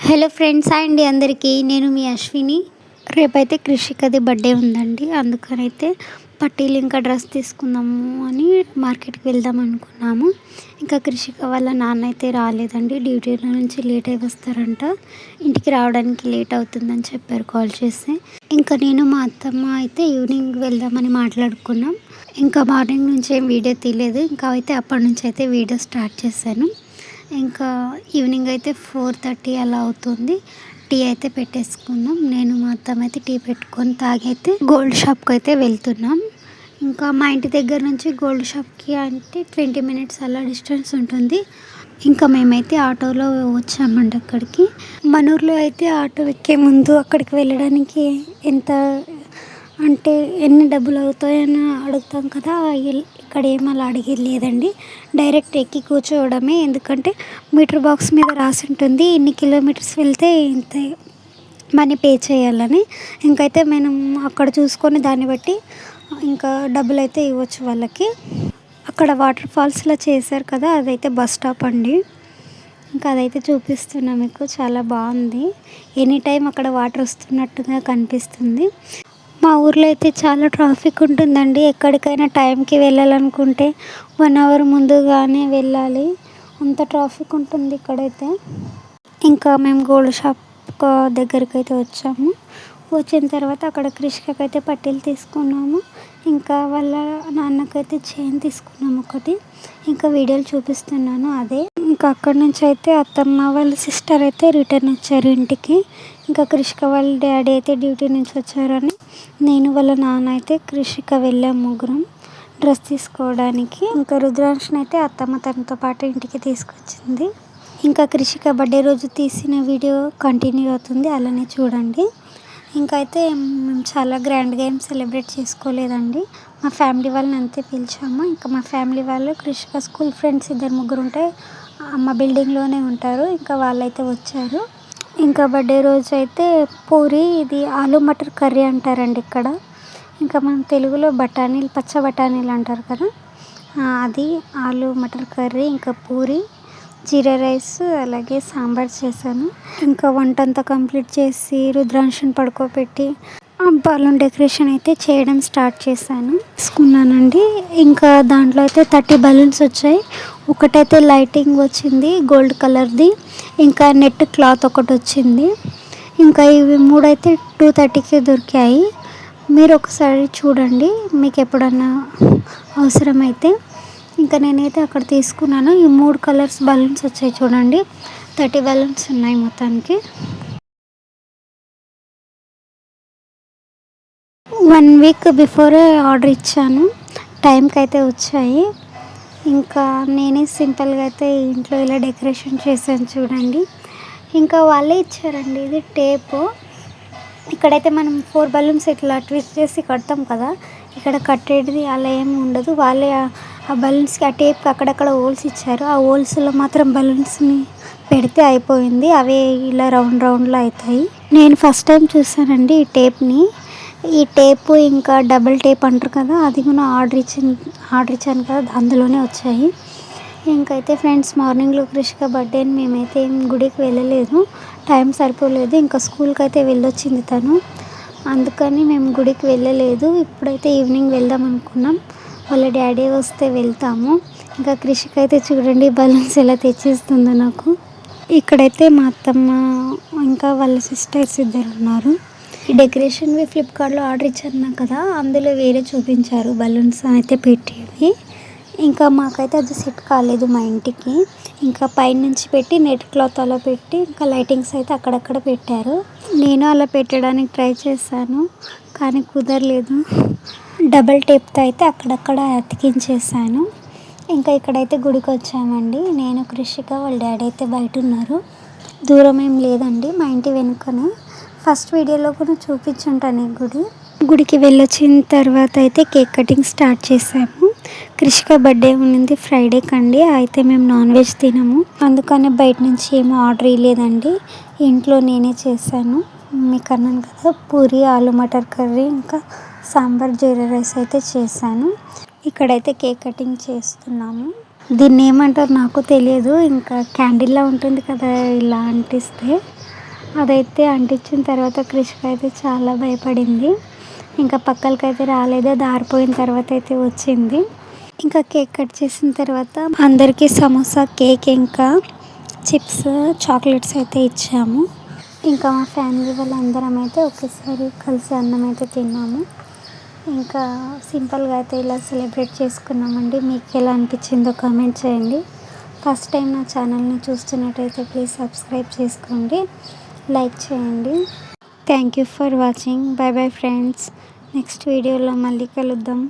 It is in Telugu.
హలో ఫ్రెండ్స్ అండి అందరికీ నేను మీ అశ్విని. రేపైతే కృషికది బర్త్డే ఉందండి. అందుకనైతే పట్టీలు ఇంకా డ్రెస్ తీసుకుందాము అని మార్కెట్కి వెళ్దాం అనుకున్నాము. ఇంకా కృషిక వాళ్ళ నాన్న అయితే రాలేదండి. డ్యూటీలో నుంచి లేట్ అయి వస్తారంట. ఇంటికి రావడానికి లేట్ అవుతుందని చెప్పారు కాల్ చేసి. ఇంకా నేను మా అత్తమ్మ అయితే ఈవినింగ్ వెళ్దామని మాట్లాడుకున్నాం. ఇంకా మార్నింగ్ నుంచి ఏం వీడియో తీయలేదు. ఇంకా అయితే అప్పటి నుంచి అయితే వీడియో స్టార్ట్ చేశాను. ఇంకా ఈవినింగ్ అయితే 4:30 అలా అవుతుంది. టీ అయితే పెట్టేసుకున్నాం. నేను మా అత్తమ్మ అయితే టీ పెట్టుకొని తాగైతే గోల్డ్ షాప్కి అయితే వెళ్తున్నాం. ఇంకా మా ఇంటి దగ్గర నుంచి గోల్డ్ షాప్కి అంటే 20 మినిట్స్ అలా డిస్టెన్స్ ఉంటుంది. ఇంకా మేమైతే ఆటోలో వచ్చామండి అక్కడికి. మన ఊర్లో అయితే ఆటో ఎక్కే ముందు అక్కడికి వెళ్ళడానికి ఎంత అంటే ఎన్ని డబ్బులు అవుతాయని అడుగుతాం కదా. ఇక్కడ ఏం అలా అడిగేది లేదండి. డైరెక్ట్ ఎక్కి కూర్చోవడమే. ఎందుకంటే మీటర్ బాక్స్ మీద రాసి ఉంటుంది ఇన్ని కిలోమీటర్స్ వెళ్తే ఇంత మనీ పే చేయాలని. ఇంకైతే మనం అక్కడ చూసుకొని దాన్ని బట్టి ఇంకా డబ్బులు అయితే ఇవ్వచ్చు వాళ్ళకి. అక్కడ వాటర్ ఫాల్స్లో చేశారు కదా, అదైతే బస్ స్టాప్ అండి. ఇంకా అదైతే చూపిస్తున్నా మీకు. చాలా బాగుంది. ఎనీ టైం అక్కడ వాటర్ వస్తున్నట్టుగా కనిపిస్తుంది. మా ఊర్లో అయితే చాలా ట్రాఫిక్ ఉంటుందండి. ఎక్కడికైనా టైంకి వెళ్ళాలనుకుంటే 1 అవర్ ముందుగానే వెళ్ళాలి. అంత ట్రాఫిక్ ఉంటుంది ఇక్కడైతే. ఇంకా మేము గోల్డ్ షాప్ దగ్గరికి అయితే వచ్చాము. వచ్చిన తర్వాత అక్కడ కృషికకి అయితే పట్టీలు తీసుకున్నాము. ఇంకా వాళ్ళ నాన్నకైతే చైన్ తీసుకున్నాము ఒకటి. ఇంకా వీడియోలు చూపిస్తున్నాను అదే. ఇంకా అక్కడి నుంచి అయితే అత్తమ్మ వాళ్ళ సిస్టర్ అయితే రిటర్న్ వచ్చారు ఇంటికి. ఇంకా కృషిక వాళ్ళ డాడీ అయితే డ్యూటీ నుంచి వచ్చారని నేను వాళ్ళ నాన్న అయితే కృషిక వెళ్ళాము ముగ్గురం డ్రెస్ తీసుకోవడానికి. ఇంకా రుద్రాంశని అయితే అత్తమ్మ తనతో పాటు ఇంటికి తీసుకొచ్చింది. ఇంకా కృషిక బర్త్డే రోజు తీసిన వీడియో కంటిన్యూ అవుతుంది, అలానే చూడండి. ఇంకా అయితే మేము చాలా గ్రాండ్గా ఏం సెలబ్రేట్ చేసుకోలేదండి. మా ఫ్యామిలీ వాళ్ళని అంతే పిలిచాము. ఇంకా మా ఫ్యామిలీ వాళ్ళు కృషిక స్కూల్ ఫ్రెండ్స్ 2-3 ఉంటే మా బిల్డింగ్లోనే ఉంటారు. ఇంకా వాళ్ళైతే వచ్చారు. ఇంకా బర్త్డే రోజు అయితే పూరి, ఇది ఆలు మటర్ కర్రీ అంటారండి ఇక్కడ. ఇంకా మనం తెలుగులో బఠానీలు, పచ్చ బఠానీలు అంటారు కదా, అది ఆలు మటర్ కర్రీ, ఇంకా పూరి, జీరా రైస్, అలాగే సాంబార్ చేశాను. ఇంకా వంట అంతా కంప్లీట్ చేసి రుద్రాంశని పడుకోబెట్టి బలూన్ డెకరేషన్ అయితే చేయడం స్టార్ట్ చేశాను. తీసుకున్నానండి. ఇంకా దాంట్లో అయితే 30 బలూన్స్ వచ్చాయి. ఒకటైతే లైటింగ్ వచ్చింది గోల్డ్ కలర్ది. ఇంకా నెట్ క్లాత్ ఒకటి వచ్చింది. ఇంకా ఇవి 3 అయితే 230కి దొరికాయి. మీరు ఒకసారి చూడండి మీకు ఎప్పుడన్నా అవసరమైతే. ఇంకా నేనైతే అక్కడ తీసుకున్నాను. ఈ 3 కలర్స్ బలూన్స్ వచ్చాయి చూడండి. 30 బలూన్స్ ఉన్నాయి మొత్తానికి. 1 వీక్ బిఫోరే ఆర్డర్ ఇచ్చాను. టైంకి అయితే వచ్చాయి. ఇంకా నేనే సింపుల్గా అయితే ఇంట్లో ఇలా డెకరేషన్ చేశాను చూడండి. ఇంకా వాళ్ళే ఇచ్చారండి ఇది టేపు. ఇక్కడైతే మనం 4 బలూన్స్ ఇట్లా ట్విస్ట్ చేసి కడతాం కదా, ఇక్కడ కట్టేది అలా ఏమి ఉండదు. వాళ్ళే ఆ బలూన్స్కి ఆ టేప్కి అక్కడక్కడ హోల్స్ ఇచ్చారు. ఆ హోల్స్లో మాత్రం బలూన్స్ని పెడితే అయిపోయింది. అవే ఇలా రౌండ్లో అవుతాయి. నేను ఫస్ట్ టైం చూసానండి ఈ టేప్ని. ఈ టేపు ఇంకా డబుల్ టేప్ అంటారు కదా, అది కూడా ఆర్డర్ ఇచ్చాను కదా, అందులోనే వచ్చాయి. ఇంకైతే ఫ్రెండ్స్ మార్నింగ్లో కృషిక బర్త్డే అని మేమైతే ఏం గుడికి వెళ్ళలేదు, టైం సరిపోలేదు. ఇంకా స్కూల్కి అయితే వెళ్ళొచ్చింది తను, అందుకని మేము గుడికి వెళ్ళలేదు. ఇప్పుడైతే ఈవినింగ్ వెళ్దాం అనుకున్నాం. వాళ్ళ డాడీ వస్తే వెళ్తాము. ఇంకా కృషిక అయితే చూడండి బలూన్స్ ఎలా తెచ్చిస్తుందో నాకు. ఇక్కడైతే మా అత్తమ్మ ఇంకా వాళ్ళ సిస్టర్స్ 2 ఉన్నారు. ఈ డెకరేషన్వి ఫ్లిప్కార్ట్లో ఆర్డర్ ఇచ్చాను కదా, అందులో వేరే చూపించారు బలూన్స్ అయితే పెట్టేవి. ఇంకా మాకైతే అది సెట్ కాలేదు మా ఇంటికి. ఇంకా పైనుంచి పెట్టి నెట్ క్లాత్ అలా పెట్టి ఇంకా లైటింగ్స్ అయితే అక్కడక్కడ పెట్టారు. నేను అలా పెట్టడానికి ట్రై చేశాను కానీ కుదరలేదు. డబల్ టేప్తో అయితే అక్కడక్కడ అతికించేసాను. ఇంకా ఇక్కడైతే గుడికి వచ్చామండి. నేను కృషిక వాళ్ళ డాడీ అయితే బయట ఉన్నారు. దూరం ఏం లేదండి, మా ఇంటి వెనుకనే. ఫస్ట్ వీడియోలో కూడా చూపించుంటాను ఈ గుడికి వెళ్ళొచ్చిన తర్వాత అయితే కేక్ కటింగ్ స్టార్ట్ చేసాము. కృషిక బర్త్డే ఉన్నింది ఫ్రైడే కండి. అయితే మేము నాన్ వెజ్ తినము, అందుకని బయట నుంచి ఏమీ ఆర్డర్ ఇవ్వలేదండి. ఇంట్లో నేనే చేశాను. మీకు అన్నాను కదా, పూరి, ఆలు మటర్ కర్రీ, ఇంకా సాంబార్, జీరా రైస్ అయితే చేశాను. ఇక్కడైతే కేక్ కటింగ్ చేస్తున్నాము. దీన్ని ఏమంటారు నాకు తెలియదు. ఇంకా క్యాండిల్లా ఉంటుంది కదా ఇలా అంటిస్తే, అదైతే అంటించిన తర్వాత క్రిషిక అయితే చాలా భయపడింది. ఇంకా పక్కలకైతే రాలేదు. అది ఆరిపోయిన తర్వాత అయితే వచ్చింది. ఇంకా కేక్ కట్ చేసిన తర్వాత అందరికీ సమోసా, కేక్, ఇంకా చిప్స్, చాక్లెట్స్ అయితే ఇచ్చాము. ఇంకా మా ఫ్యామిలీ వాళ్ళందరం అయితే ఒకేసారి కలిసి అన్నం అయితే తిన్నాము. ఇంకా సింపుల్గా అయితే ఇలా సెలబ్రేట్ చేసుకున్నామండి. మీకు ఎలా అనిపించిందో కామెంట్ చేయండి. ఫస్ట్ టైం నా ఛానల్ని చూస్తున్నట్టయితే ప్లీజ్ సబ్స్క్రైబ్ చేసుకోండి, లైక్ చేయండి. Thank you for watching. By bye friends. Next వీడియోలో మళ్ళీ కలుద్దాం.